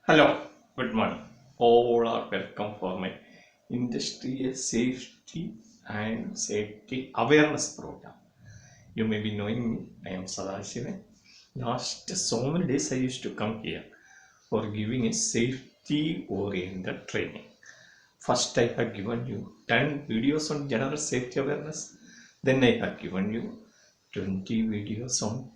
Hello, good morning. All are welcome for my industrial safety and safety awareness program. You may be knowing me. I am Sadashivan. Last so many days I used to come here for giving a safety oriented training. First, I have given you 10 videos on general safety awareness. Then, I have given you 20 videos on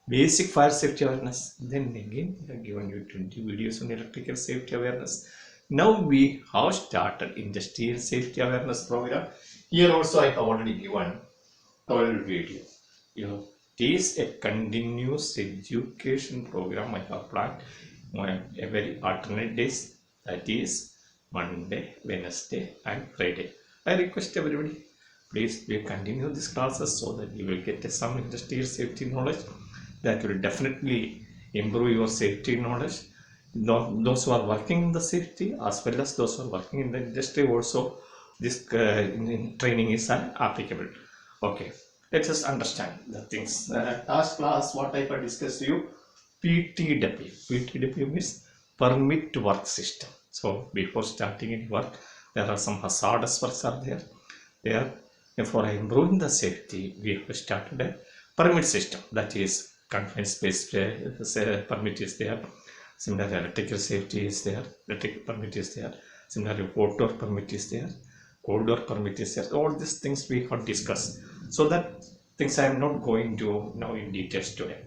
basic fire safety awareness. Then again, we have given you 20 videos on electrical safety awareness. Now we have started industrial safety awareness program. Here also I have already given 12 videos. It is a continuous education program I have planned on every alternate days, that is Monday, Wednesday and Friday. I request everybody, please we continue these classes so that you will get some industrial safety knowledge that will definitely improve your safety knowledge. Those who are working in the safety as well as those who are working in the industry also, this training is applicable. Okay, let us understand the things. Last class what I have discussed you, PTW. PTW means permit to work system. So before starting any work, there are some hazardous works are there. For improving the safety, we have started a permit system, that is confined space permit is there. Similarly, electrical safety is there, electric permit is there. Similarly, outdoor permit is there, cold door permit is there. All these things we have discussed. So that things I am not going to now in details today.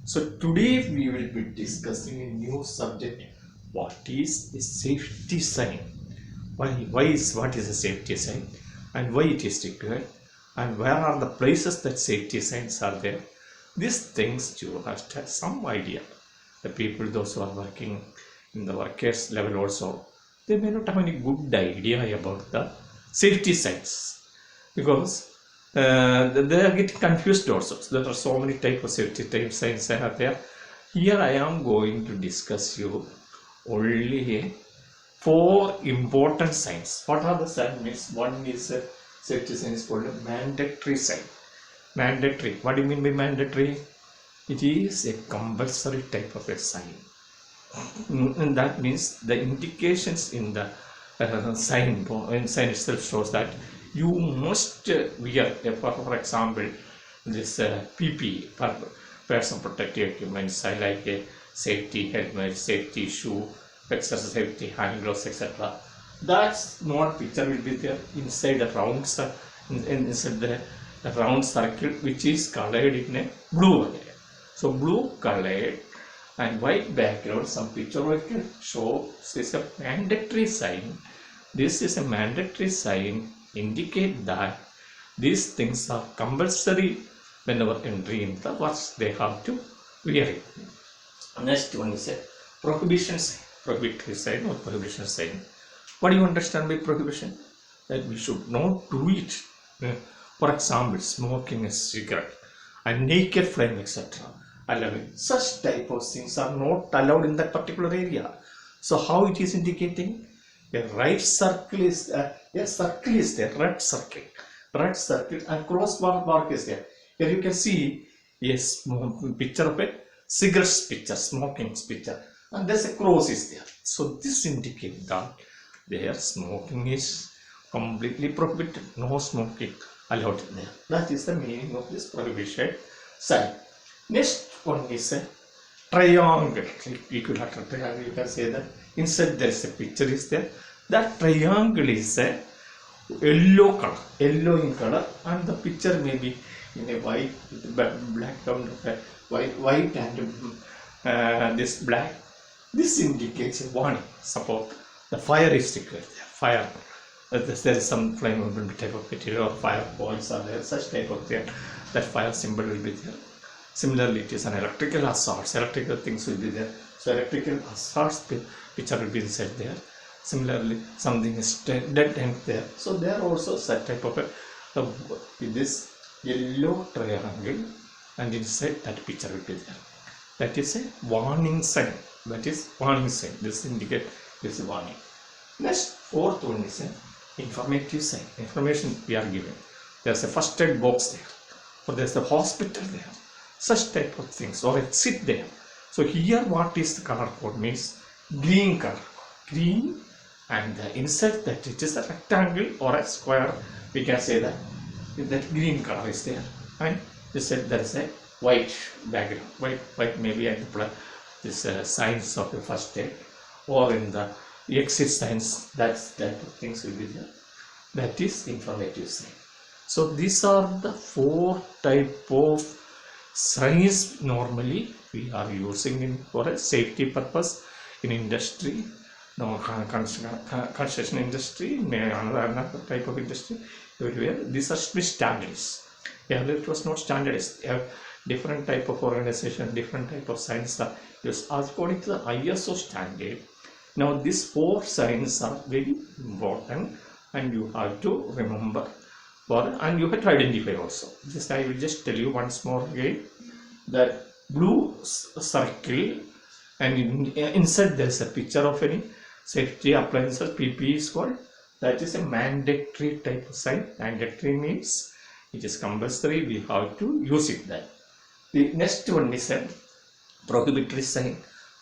So today we will be discussing a new subject. What is a safety sign? What is a safety sign and why it is required, and where are the places that safety signs are there? These things you must have some idea. The people, those who are working in the workers level also, they may not have any good idea about the safety signs, because they are getting confused also. So there are so many types of safety type signs are there. Here I am going to discuss you only 4 important signs. What are the signs? One is a safety sign is called a mandatory sign. Mandatory. What do you mean by mandatory? It is a compulsory type of a sign. And that means the indications in the sign itself shows that you must wear, for example, this PPE, person protective equipment, like a safety helmet, safety shoe, exercise safety, hand gloves, etc. That small picture will be there inside the round inside the round circle, which is colored in a blue area. So blue colored and white background, some picture will show this is a mandatory sign. This is a mandatory sign, indicate that these things are compulsory whenever entering the works, they have to wear it. Next one is a prohibition sign. Prohibitory sign or prohibition sign. What do you understand by prohibition? That we should not do it. For example, smoking a cigarette and naked flame, etc. Such type of things are not allowed in that particular area. So how it is indicating? A right circle is a circle is there, red circle, and cross mark is there. Here you can see a picture of a cigarette picture, smoking picture, and there's a cross is there. So this indicates that their smoking is completely prohibited. No smoking allowed in there. That is the meaning of this prohibition sign. Next one is a triangle, equilateral triangle. You can say that inside there is a picture is there. That triangle is a yellow color, yellow in color, and the picture may be in a white with black white and this black. This indicates a warning. Suppose the fire is required. Fire, there is some flammable type of material or fire points are there. Such type of thing, that fire symbol will be there. Similarly, it is an electrical hazards. Electrical things will be there. So electrical hazards picture will be inside there. Similarly, something is dead end there. So there also such type of with this yellow triangle, and inside that picture will be there. That is a warning sign. That is warning sign. This indicate this is warning. Next, fourth one is an informative sign. Information we are given. There's a first aid box there, or there's a hospital there. Such type of things, or exit there. So here what is the color code means? green color, green, and inside that it is a rectangle or a square. We can say that green color is there, and inside there is a white background, white maybe at the this signs of the first aid or in the exit signs. That things will be there. That is informative sign. So these are the 4 type of signs normally we are using in for a safety purpose in industry, no construction industry, another type of industry, everywhere. These are standards. Earlier it was not standardized. Different type of organization, different type of signs are used according to the ISO standard. Now these 4 signs are very important, and you have to remember and you have to identify also. Just I will just tell you once more again that blue circle, and inside there is a picture of any safety appliances, PPE is called. That is a mandatory type of sign. Mandatory means it is compulsory, we have to use it there. The next one is a prohibitory sign,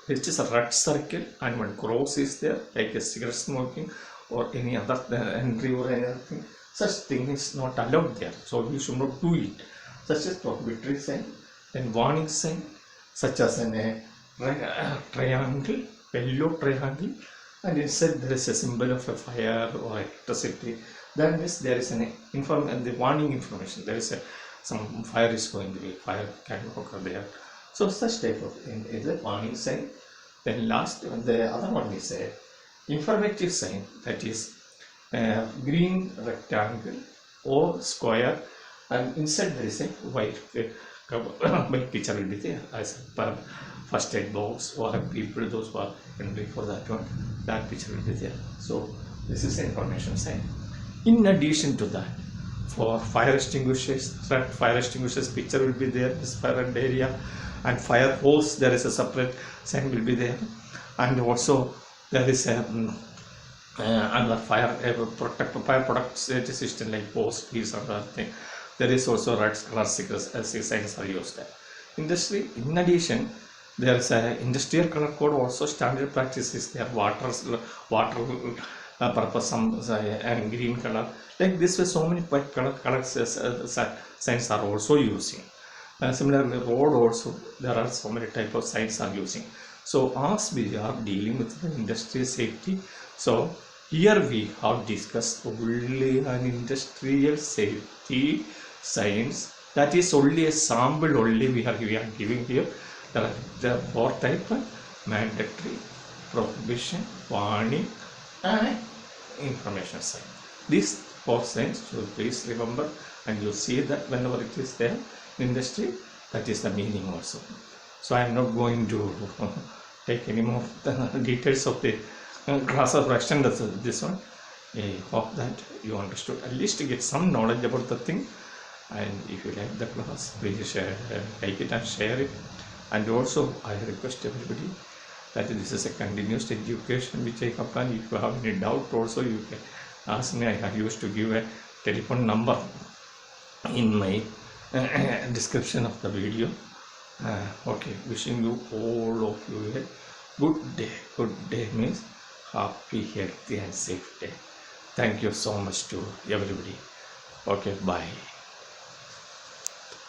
which is a red circle and one cross is there, like a cigarette smoking or any other entry or anything. Such thing is not allowed there, so you should not do it. Such as prohibitory sign. Then warning sign, such as a triangle, yellow triangle, and inside there is a symbol of a fire or electricity. Then there is an the warning information. There is some fire is going to be, fire can occur there. So such type of thing is a warning sign. Then last, the other one is a informative sign, that is green rectangle or square, and inside there is a white picture will be there as per first aid box or people, those who are entering for that one, that picture will be there. So this is information sign. In addition to that, for fire extinguishers, fire extinguishers picture will be there, this fire area, and fire hose, there is a separate sign will be there, and also there is a another fire product safety system like post piece and other thing. There is also red color signs are used there. Industry, in addition, there is a industrial color code also. Standard practices there, water purpose, some and green color, like this way. So many color signs are also using. Similarly, road also there are so many type of signs are using. So as we are dealing with the industrial safety, so here we have discussed only an industrial safety signs. That is only a sample only we are giving here. There are 4 types: mandatory, prohibition, warning, and information sign. These 4 signs should please remember, and you see that whenever it is there in industry, that is the meaning also. So I am not going to take any more details of the class of extend this one. I hope that you understood, at least to get some knowledge about the thing. And if you like the class, please like it and share it. And also I request everybody that this is a continuous education which I have done. If you have any doubt also, you can ask me. I have used to give a telephone number in my description of the video. Okay, wishing you all of you a good day. Good day means happy, healthy and safe day. Thank you so much to everybody. Okay, bye.